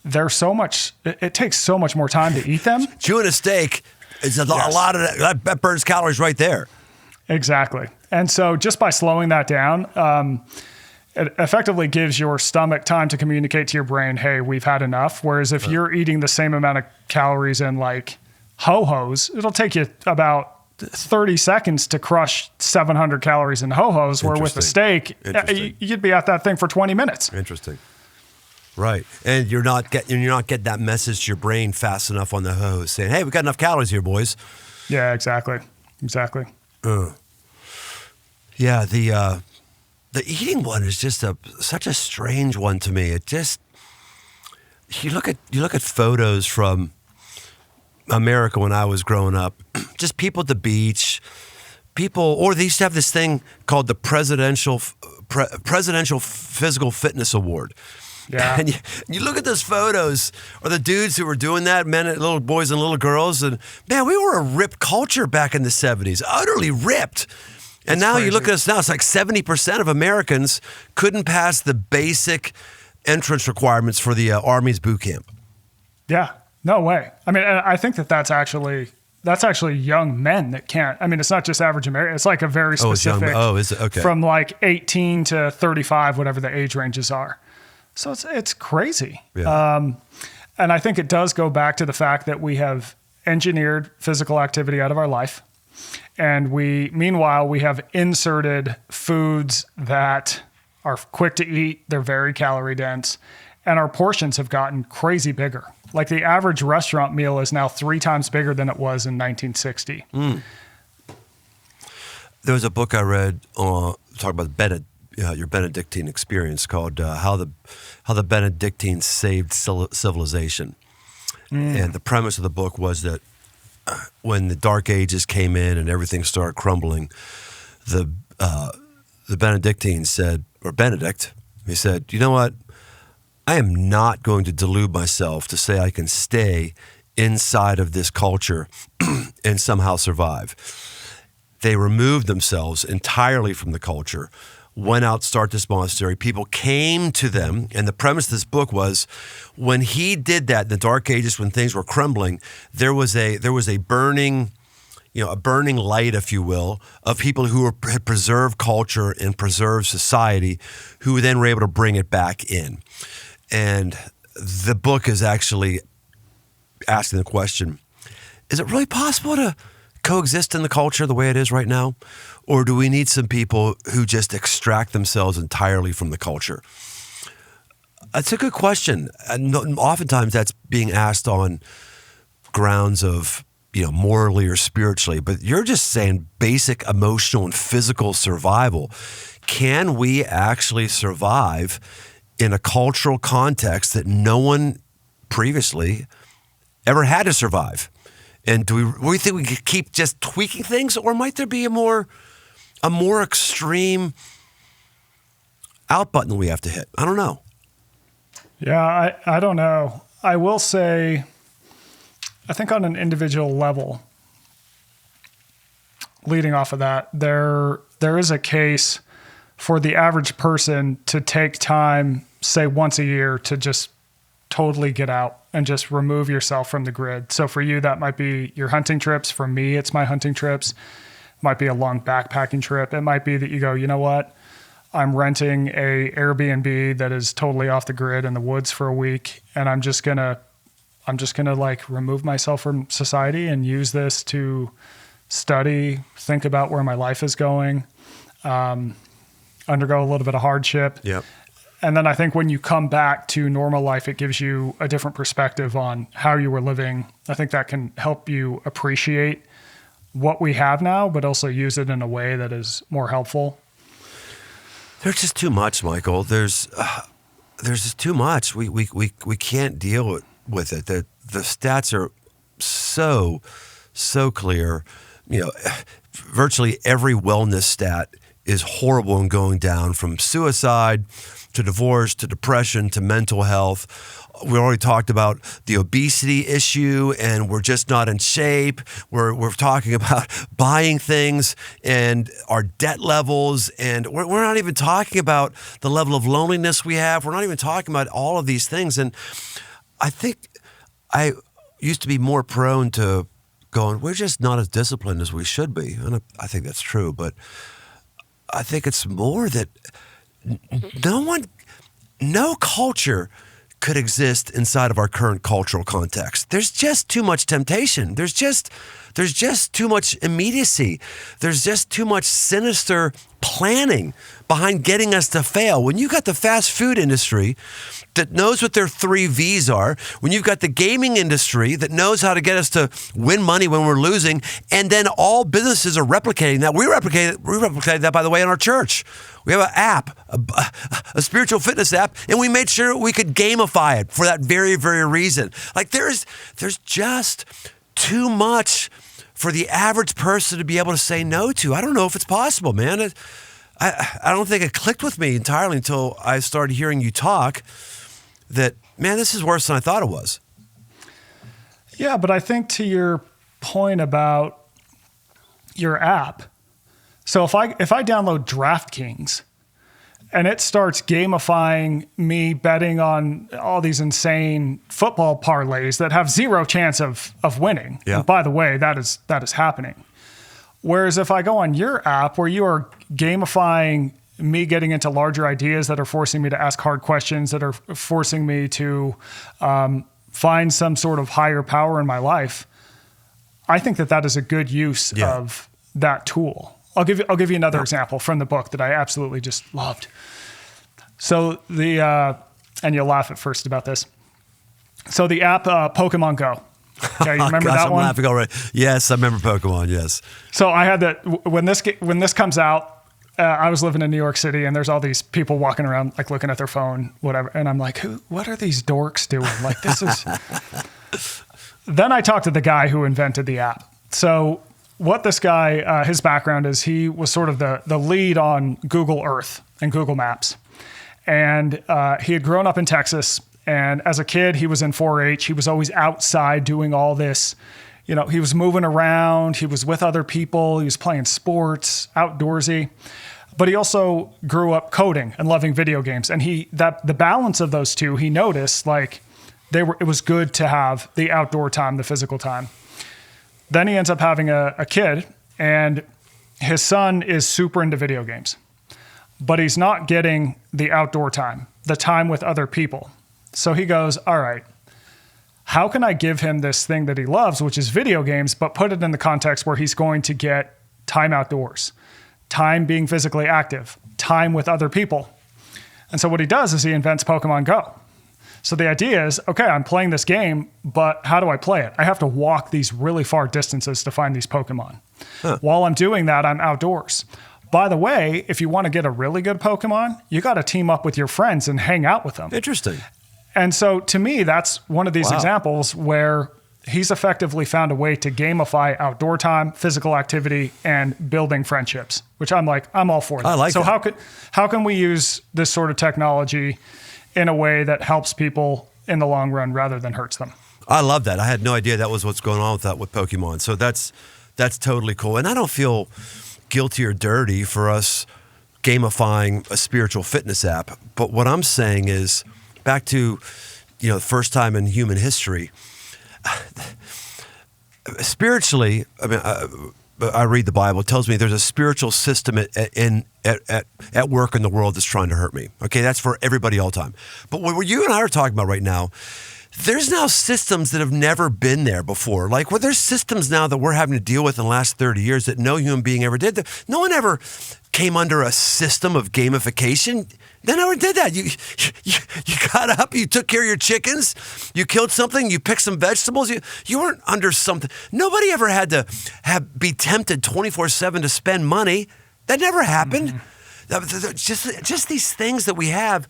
it takes so much more time to eat them. Chewing a steak is a lot of that burns calories right there. Exactly. And so just by slowing that down, it effectively gives your stomach time to communicate to your brain, hey, we've had enough. Whereas if you're eating the same amount of calories in like ho-hos, it'll take you about 30 seconds to crush 700 calories in ho-hos, where with a steak, you'd be at that thing for 20 minutes. Interesting. Right. And you're not getting that message to your brain fast enough on the ho-hos saying, hey, we got enough calories here, boys. Yeah, exactly. Yeah, the eating one is just such a strange one to me. It just, you look at photos from America when I was growing up, just people at the beach, or they used to have this thing called the Presidential Physical Fitness Award. Yeah. And you look at those photos, or the dudes who were doing that, little boys and little girls, and man, we were a ripped culture back in the 70s, utterly ripped. And now you look at us now, it's like 70% of Americans couldn't pass the basic entrance requirements for the Army's boot camp. Yeah, no way. I mean, I think that's actually young men that can't. I mean, it's not just average American. It's like a very specific. Is it? Okay. From like 18 to 35, whatever the age ranges are. So it's crazy. Yeah. And I think it does go back to the fact that we have engineered physical activity out of our life. And meanwhile, we have inserted foods that are quick to eat. They're very calorie dense, and our portions have gotten crazy bigger. Like the average restaurant meal is now 3 times bigger than it was in 1960. There was a book I read talking about your Benedictine experience called "How the Benedictines Saved Civilization," and the premise of the book was that when the Dark Ages came in and everything started crumbling, the Benedictines said, or Benedict, he said, you know what? I am not going to delude myself to say I can stay inside of this culture and somehow survive. They removed themselves entirely from the culture, went out, start this monastery. People came to them, and the premise of this book was, when he did that in the Dark Ages, when things were crumbling, there was a burning, a burning light, if you will, of people who had preserved culture and preserved society, who then were able to bring it back in. And the book is actually asking the question: is it really possible to coexist in the culture the way it is right now? Or do we need some people who just extract themselves entirely from the culture? That's a good question. And oftentimes that's being asked on grounds of, morally or spiritually, but you're just saying basic emotional and physical survival. Can we actually survive in a cultural context that no one previously ever had to survive? And do we think we could keep just tweaking things, or might there be a more extreme out button that we have to hit? I don't know. Yeah, I don't know. I will say, I think on an individual level, leading off of that, there is a case for the average person to take time, say once a year, to just totally get out and just remove yourself from the grid. So for you, that might be your hunting trips. For me, it's my hunting trips. It might be a long backpacking trip. It might be that you go, you know what? I'm renting a Airbnb that is totally off the grid in the woods for a week, and I'm just gonna like remove myself from society and use this to study, think about where my life is going, undergo a little bit of hardship. Yep. And then I think when you come back to normal life, it gives you a different perspective on how you were living. I think that can help you appreciate what we have now, but also use it in a way that is more helpful. There's just too much, Michael. There's just too much. We can't deal with it. The stats are so clear. Virtually every wellness stat is horrible and going down, from suicide to divorce to depression to mental health. We already talked about the obesity issue, and we're just not in shape. We're talking about buying things and our debt levels, and we're not even talking about the level of loneliness we have. We're not even talking about all of these things. And I think I used to be more prone to going, we're just not as disciplined as we should be. And I think that's true, but I think it's more that no culture could exist inside of our current cultural context. There's just too much temptation. There's just too much immediacy. There's just too much sinister planning behind getting us to fail. When you got the fast food industry that knows what their 3 V's are, when you've got the gaming industry that knows how to get us to win money when we're losing, and then all businesses are replicating that. We replicated that, by the way, in our church. We have an app, a spiritual fitness app, and we made sure we could gamify it for that very, very reason. Like there's just too much for the average person to be able to say no to. I don't know if it's possible, man. I don't think it clicked with me entirely until I started hearing you talk that, man, this is worse than I thought it was. Yeah, but I think to your point about your app, so if I download DraftKings and it starts gamifying me betting on all these insane football parlays that have zero chance of winning. Yeah. And by the way, that is happening. Whereas if I go on your app where you are gamifying me getting into larger ideas that are forcing me to ask hard questions, that are forcing me to find some sort of higher power in my life, I think that is a good use of that tool. I'll give you another example from the book that I absolutely just loved. So and you'll laugh at first about this. So the app Pokemon Go. Okay, you remember that one? I'm laughing already. Yes, I remember Pokemon. Yes. So I had that when this comes out. I was living in New York City, and there's all these people walking around, like looking at their phone, whatever. And I'm like, what are these dorks doing? Like, this is. Then I talked to the guy who invented the app. So what this guy, his background is, he was sort of the lead on Google Earth and Google Maps. And he had grown up in Texas. And as a kid, he was in 4-H. He was always outside doing all this. You know, he was moving around. He was with other people. He was playing sports, outdoorsy. But he also grew up coding and loving video games. And the balance of those two, he noticed, like, it was good to have the outdoor time, the physical time. Then he ends up having a kid, and his son is super into video games. But he's not getting the outdoor time, the time with other people. So he goes, all right, how can I give him this thing that he loves, which is video games, but put it in the context where he's going to get time outdoors, time being physically active, time with other people. And so what he does is he invents Pokemon Go. So the idea is, okay, I'm playing this game, but how do I play it? I have to walk these really far distances to find these Pokemon. Huh. While I'm doing that, I'm outdoors. By the way, if you want to get a really good Pokemon, you got to team up with your friends and hang out with them. Interesting. And so to me, that's one of these examples where he's effectively found a way to gamify outdoor time, physical activity, and building friendships, which I'm all for that. I like so that. How can we use this sort of technology in a way that helps people in the long run rather than hurts them? I love that. I had no idea that was what's going on with Pokemon. So that's totally cool. And I don't feel guilty or dirty for us gamifying a spiritual fitness app. But what I'm saying is, back to, the first time in human history, spiritually, I mean, I read the Bible. It tells me there's a spiritual system at work in the world that's trying to hurt me. Okay, that's for everybody all the time. But what you and I are talking about right now, there's now systems that have never been there before. Like, there's systems now that we're having to deal with in the last 30 years that no human being ever did. No one ever came under a system of gamification. They never did that. You got up, you took care of your chickens, you killed something, you picked some vegetables. You weren't under something. Nobody ever had to be tempted 24/7 to spend money. That never happened. Mm-hmm. Just these things that we have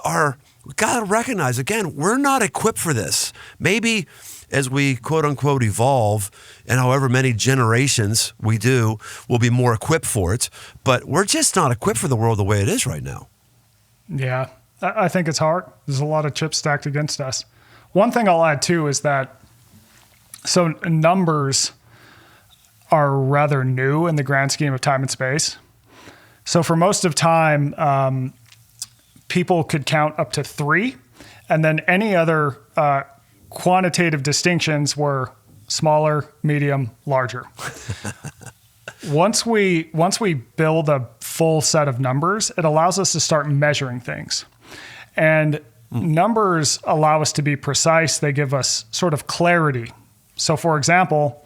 we got to recognize, again, we're not equipped for this. Maybe as we quote unquote evolve, and however many generations we do, we'll be more equipped for it. But we're just not equipped for the world the way it is right now. Yeah, I think it's hard. There's a lot of chips stacked against us. One thing I'll add too is that so numbers are rather new in the grand scheme of time and space. So for most of time, people could count up to 3, and then any other quantitative distinctions were smaller, medium, larger. Once we build a full set of numbers, it allows us to start measuring things. And numbers allow us to be precise. They give us sort of clarity. So for example,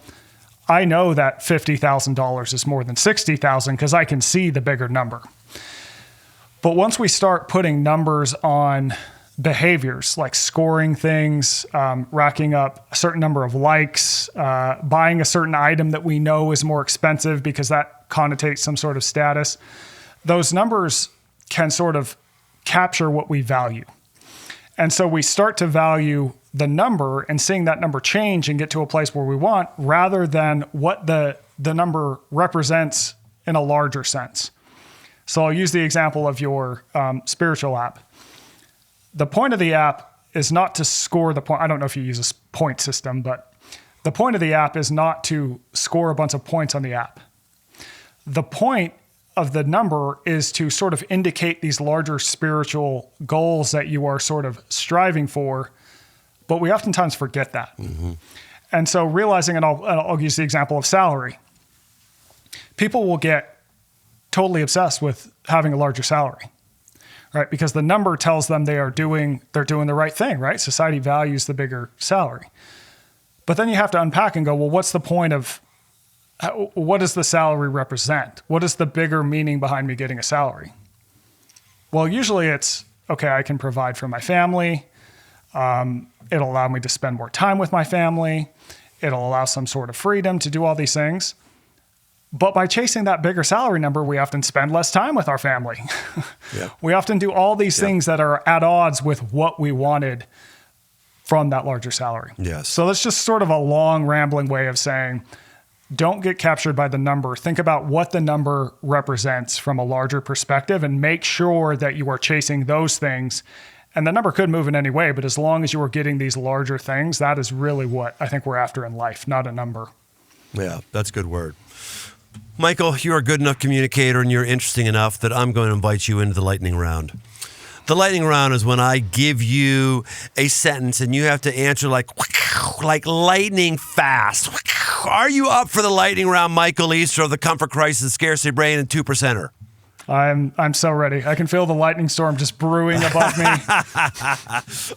I know that $50,000 is more than $60,000 because I can see the bigger number. But once we start putting numbers on behaviors like scoring things, racking up a certain number of likes, buying a certain item that we know is more expensive because that connotates some sort of status, those numbers can sort of capture what we value. And so we start to value the number and seeing that number change and get to a place where we want rather than what the number represents in a larger sense. So I'll use the example of your spiritual app. The point of the app is not to score the point. I don't know if you use a point system, but the point of the app is not to score a bunch of points on the app. The point of the number is to sort of indicate these larger spiritual goals that you are sort of striving for, but we oftentimes forget that. Mm-hmm. And so realizing, and I'll use the example of salary. People will get totally obsessed with having a larger salary, right? Because the number tells them they're doing the right thing, right? Society values the bigger salary. But then you have to unpack and go, well, what's the point of, what does the salary represent? What is the bigger meaning behind me getting a salary? Well, usually it's, okay, I can provide for my family. It'll allow me to spend more time with my family. It'll allow some sort of freedom to do all these things. But by chasing that bigger salary number, we often spend less time with our family. Yeah. We often do all these things that are at odds with what we wanted from that larger salary. Yes. So that's just sort of a long, rambling way of saying, don't get captured by the number. Think about what the number represents from a larger perspective and make sure that you are chasing those things. And the number could move in any way, but as long as you are getting these larger things, that is really what I think we're after in life, not a number. Yeah, that's a good word. Michael, you're a good enough communicator and you're interesting enough that I'm going to invite you into the lightning round. The lightning round is when I give you a sentence and you have to answer like lightning fast. Are you up for the lightning round, Michael Easter of the Comfort Crisis, Scarcity Brain, and 2%er? I'm so ready. I can feel the lightning storm just brewing above me.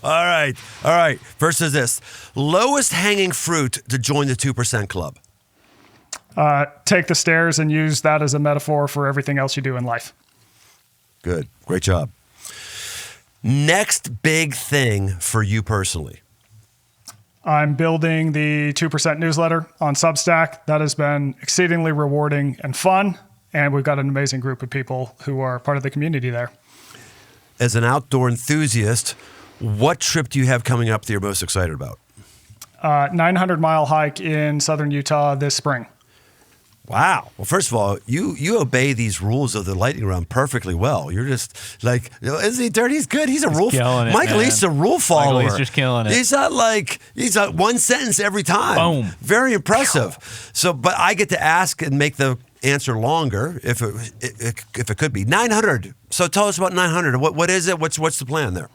All right. First is this. Lowest hanging fruit to join the 2% club. Take the stairs and use that as a metaphor for everything else you do in life. Good. Great job. Next big thing for you personally. I'm building the 2% newsletter on Substack. That has been exceedingly rewarding and fun. And we've got an amazing group of people who are part of the community there. As an outdoor enthusiast, what trip do you have coming up that you're most excited about? 900-mile hike in southern Utah this spring. Wow. Well, first of all, you obey these rules of the lightning round perfectly well. You're just like, isn't he dirty? He's good. He's a rule. Michael East's a rule follower. Michael East's just killing it. He's not one sentence every time. Boom. Very impressive. So, but I get to ask and make the answer longer if it could be 900. So tell us about 900. What is it? What's the plan there?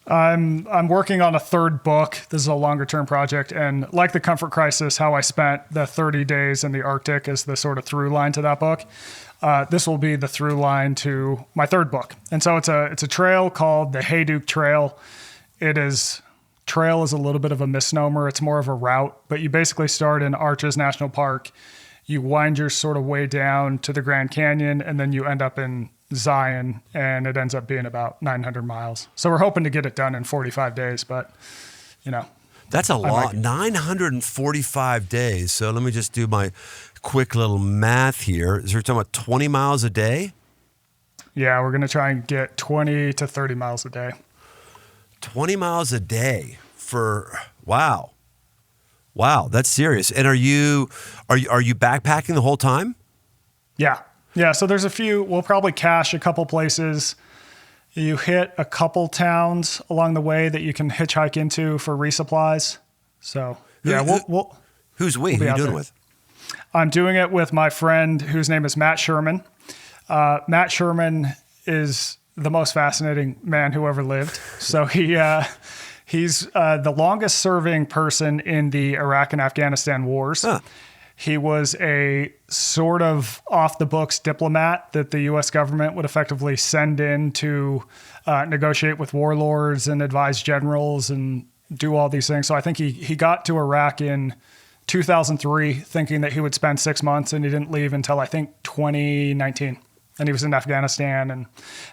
I'm working on a third book. This is a longer term project. And like the Comfort Crisis, how I spent the 30 days in the Arctic is the sort of through line to that book. This will be the through line to my third book. And so it's a trail called the Hayduke Trail. Trail is a little bit of a misnomer. It's more of a route, but you basically start in Arches National Park. You wind your sort of way down to the Grand Canyon, and then you end up in Zion, and it ends up being about 900 miles. So we're hoping to get it done in 45 days, but, That's a lot, 945 days. So let me just do my quick little math here. Is we're talking about 20 miles a day? Yeah, we're going to try and get 20 to 30 miles a day. 20 miles a day wow. Wow, that's serious. And are you backpacking the whole time? Yeah. Yeah. So there's a few, we'll probably cache a couple places. You hit a couple towns along the way that you can hitchhike into for resupplies. So yeah, who's we? Who are you doing with? I'm doing it with my friend whose name is Matt Sherman. Matt Sherman is the most fascinating man who ever lived. So he's the longest serving person in the Iraq and Afghanistan wars. Huh. He was a sort of off the books diplomat that the U.S. government would effectively send in to negotiate with warlords and advise generals and do all these things. So I think he got to Iraq in 2003 thinking that he would spend 6 months, and he didn't leave until I think 2019. And he was in Afghanistan,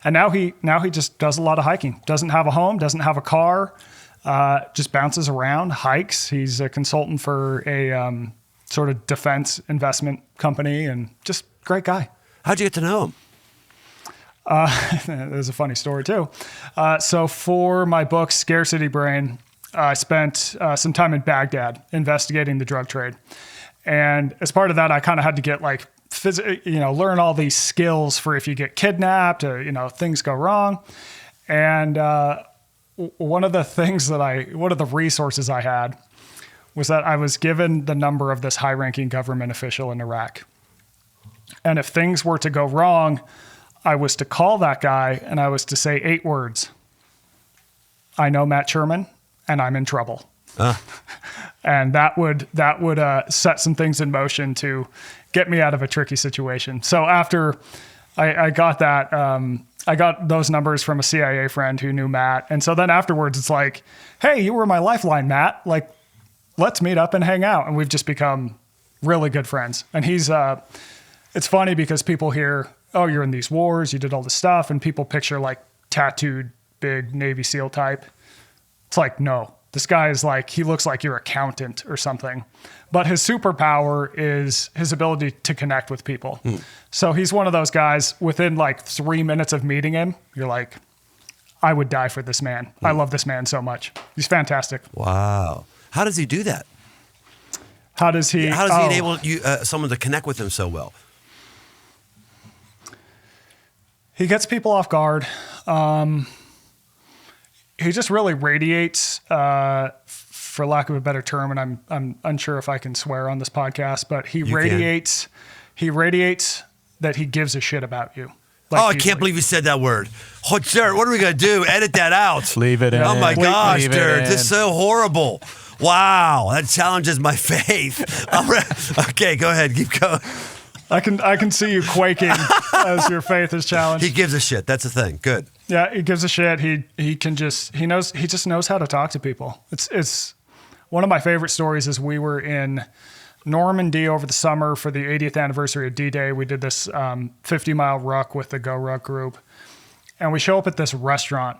and now he just does a lot of hiking. Doesn't have a home, doesn't have a car, just bounces around, hikes. He's a consultant for a sort of defense investment company, and just great guy. How'd you get to know him? There's a funny story too. So for my book, Scarcity Brain, I spent some time in Baghdad investigating the drug trade. And as part of that, I kind of had to get like, learn all these skills for if you get kidnapped or, things go wrong. And one of the resources I had was that I was given the number of this high-ranking government official in Iraq. And if things were to go wrong, I was to call that guy and I was to say 8 words. I know Matt Sherman and I'm in trouble. And that would set some things in motion to get me out of a tricky situation. So after I got that, I got those numbers from a CIA friend who knew Matt. And so then afterwards it's like, hey, you were my lifeline, Matt. Like, let's meet up and hang out. And we've just become really good friends. And it's funny because people hear, oh, you're in these wars, you did all this stuff. And people picture like tattooed, big Navy SEAL type. It's like, no, this guy is like, he looks like your accountant or something. But his superpower is his ability to connect with people. So he's one of those guys, within like 3 minutes of meeting him, you're like, I would die for this man. I love this man so much. He's fantastic. Wow. How does he do that? How does he enable someone to connect with him so well? He gets people off guard. He just really radiates, for lack of a better term, and I'm unsure if I can swear on this podcast, but he radiates that he gives a shit about you. I can't believe you said that word. Oh, Jared, what are we going to do? Edit that out. Leave it in. Oh my gosh, Jared, this is so horrible. Wow, that challenges my faith. Okay, go ahead, keep going. I can see you quaking as your faith is challenged. He gives a shit. That's the thing. Good. Yeah, he gives a shit. He just knows how to talk to people. It's one of my favorite stories is we were in Normandy over the summer for the 80th anniversary of D-Day. We did this 50-mile ruck with the Go Ruck group. And we show up at this restaurant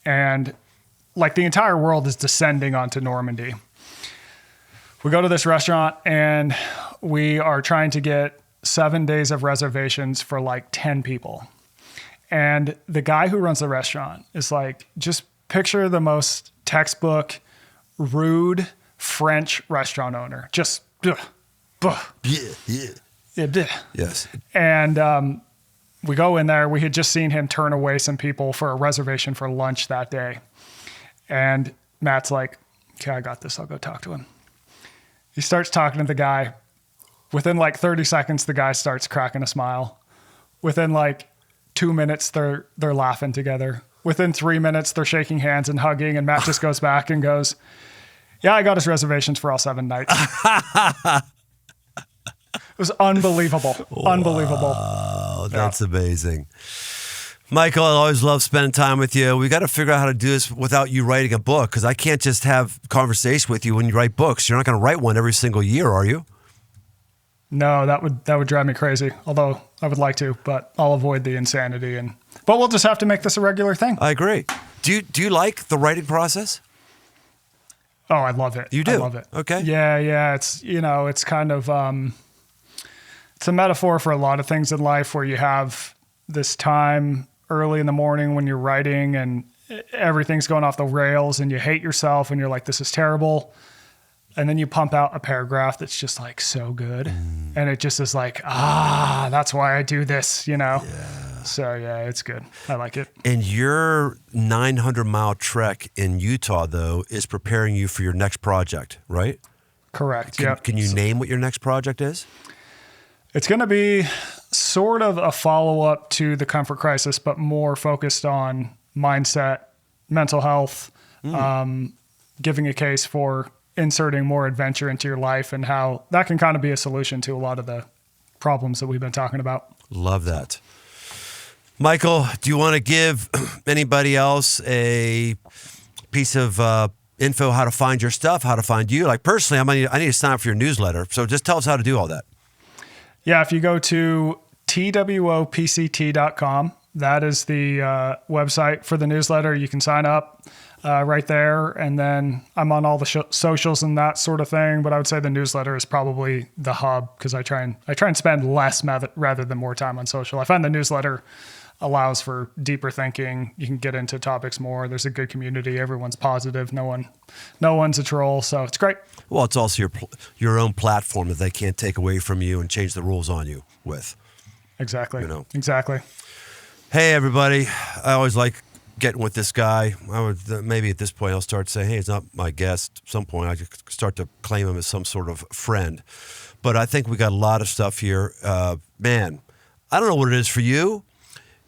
and like the entire world is descending onto Normandy. We go to this restaurant and we are trying to get 7 days of reservations for like 10 people. And the guy who runs the restaurant is like, just picture the most textbook, rude French restaurant owner. Just, Yes. And we go in there. We had just seen him turn away some people for a reservation for lunch that day. And Matt's like, okay, I got this. I'll go talk to him. He starts talking to the guy. Within like 30 seconds, the guy starts cracking a smile. Within like 2 minutes, they're laughing together. Within 3 minutes, they're shaking hands and hugging. And Matt just goes back and goes, yeah, I got his reservations for all 7 nights. It was unbelievable. Wow, unbelievable. Oh, that's amazing. Michael, I always love spending time with you. We got to figure out how to do this without you writing a book, because I can't just have conversation with you when you write books. You're not going to write one every single year, are you? No, that would drive me crazy. Although I would like to, but I'll avoid the insanity. But we'll just have to make this a regular thing. I agree. Do you like the writing process? Oh, I love it. You do? I love it. Okay. Yeah. It's it's kind of it's a metaphor for a lot of things in life where you have this time early in the morning when you're writing and everything's going off the rails and you hate yourself and you're like, this is terrible. and then you pump out a paragraph that's just like so good. And it just is like, that's why I do this, Yeah. So yeah, it's good. I like it. And your 900-mile trek in Utah, though, is preparing you for your next project, right? Correct. Can you name what your next project is? It's going to be sort of a follow-up to the Comfort Crisis, but more focused on mindset, mental health, giving a case for inserting more adventure into your life and how that can kind of be a solution to a lot of the problems that we've been talking about. Love that. Michael, do you want to give anybody else a piece of info how to find your stuff, how to find you? Like personally, I need to sign up for your newsletter. So just tell us how to do all that. Yeah, if you go to twopct.com, that is the website for the newsletter. You can sign up right there. And then I'm on all the socials and that sort of thing. But I would say the newsletter is probably the hub because I try and spend less rather than more time on social. I find the newsletter allows for deeper thinking. You can get into topics more. There's a good community. Everyone's positive. No one's a troll. So it's great. Well, it's also your own platform that they can't take away from you and change the rules on you with. Exactly. Exactly. Hey, everybody. I always like getting with this guy. Maybe at this point I'll start saying, hey, he's not my guest. At some point I just start to claim him as some sort of friend. But I think we got a lot of stuff here. Man, I don't know what it is for you.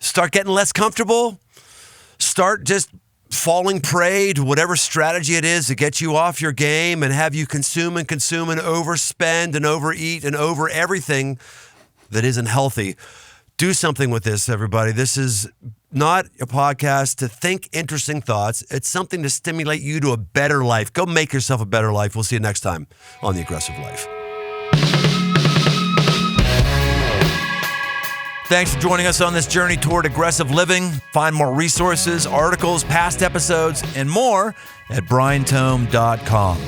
Start getting less comfortable. Start just falling prey to whatever strategy it is to get you off your game and have you consume and overspend and overeat and over everything that isn't healthy. Do something with this, everybody. This is not a podcast to think interesting thoughts. It's something to stimulate you to a better life. Go make yourself a better life. We'll see you next time on The Aggressive Life. Thanks for joining us on this journey toward aggressive living. Find more resources, articles, past episodes, and more at briantome.com.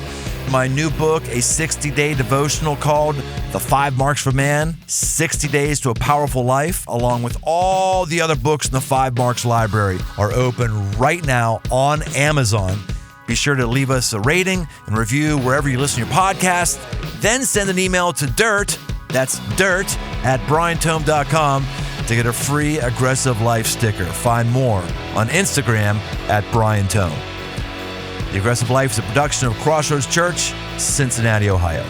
My new book, a 60-day devotional called The 5 Marks for Man, 60 Days to a Powerful Life, along with all the other books in the 5 Marks library, are open right now on Amazon. Be sure to leave us a rating and review wherever you listen to your podcast. Then send an email to that's dirt at briantome.com to get a free Aggressive Life sticker. Find more on Instagram at Brian Tome. The Aggressive Life is a production of Crossroads Church, Cincinnati, Ohio.